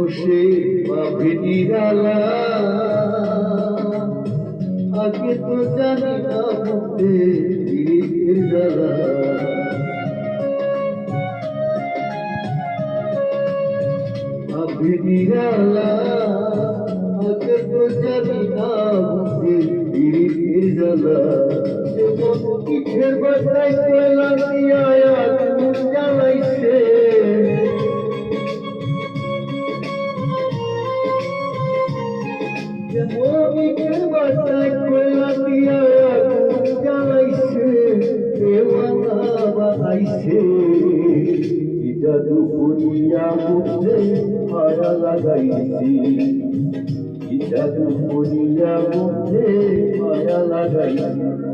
বসে পাবে নিরালা আগে তো জানি না মধ্যে পীড়িতের জ্বালা পাবে নিরালা আগে তো জানি না মধ্যে পীড়িতের জ্বালা যেমন পিঠের বাসায় কয়লা দিয়া আগুন জ্বালাইছে মমিকের বাসায় কয়লা দিয়া আগুন জ্বালাইছে দেওয়ানা বানাইছে কি জাদু করিয়া মধ্যে মায়া লাগাইছে কি জাদু করিয়া মধ্যে মায়া লাগাইছে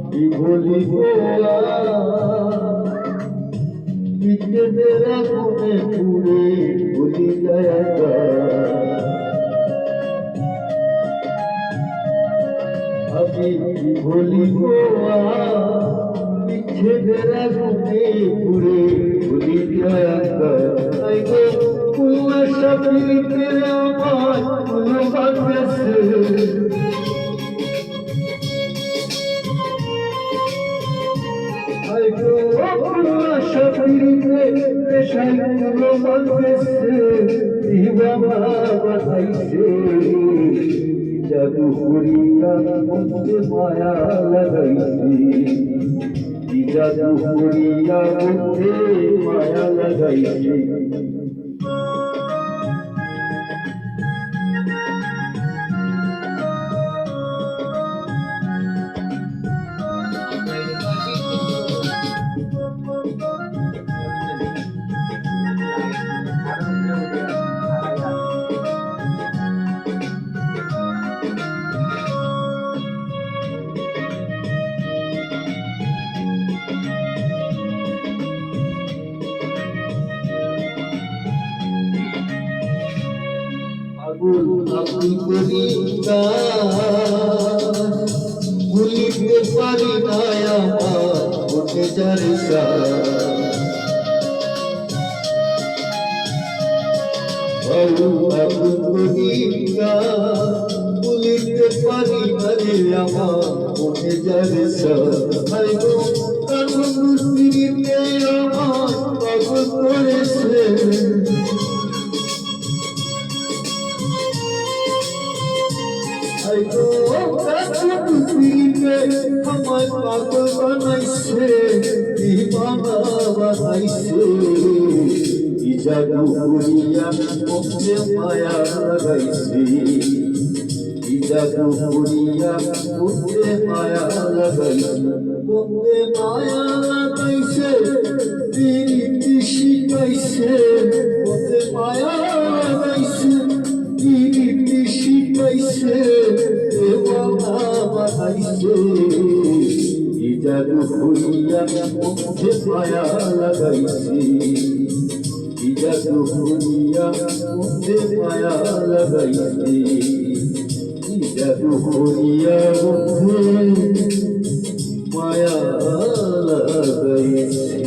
আমি বলিব নিজেদের মনে পুরে বলি যায় আমি বলিব নিজেদের মনে পুরে বলি যায় সবকে আমার ভালোবাসে শরীরে পেশাইগুলো বাঁধেছে দিবানা বাঁধাইছে জাদু করিয়া মধ্যে মায়া লাগাইছে জাদু করিয়া মধ্যে মায়া লাগাইছে আমি করি ভুলিতে পারি না আমার মনে যার আমি করি ভুলিতে পারি না রে আমার মনে যার কানুনিতে আমার পাগল করেছে আমার পাগল বানাইছে দিবানা বানাইছে কি জাদু করিয়া মধ্যে মায়া লাগাইছে কি জাদু করিয়া মধ্যে মায়া লাগাইছে মধ্যে মায়া লাগাইছে প্রীতি শিখাইছে মধ্যে মায়া লাগাইছে প্রীতি শিখাইছে দেওয়ানা বানাইছে কি জাদু করিয়া মধ্যে মায়া লাগাইছে কি জাদু করিয়া মধ্যে মায়া লাগাইছে কি জাদু করিয়া মধ্যে মায়া লাগাইছে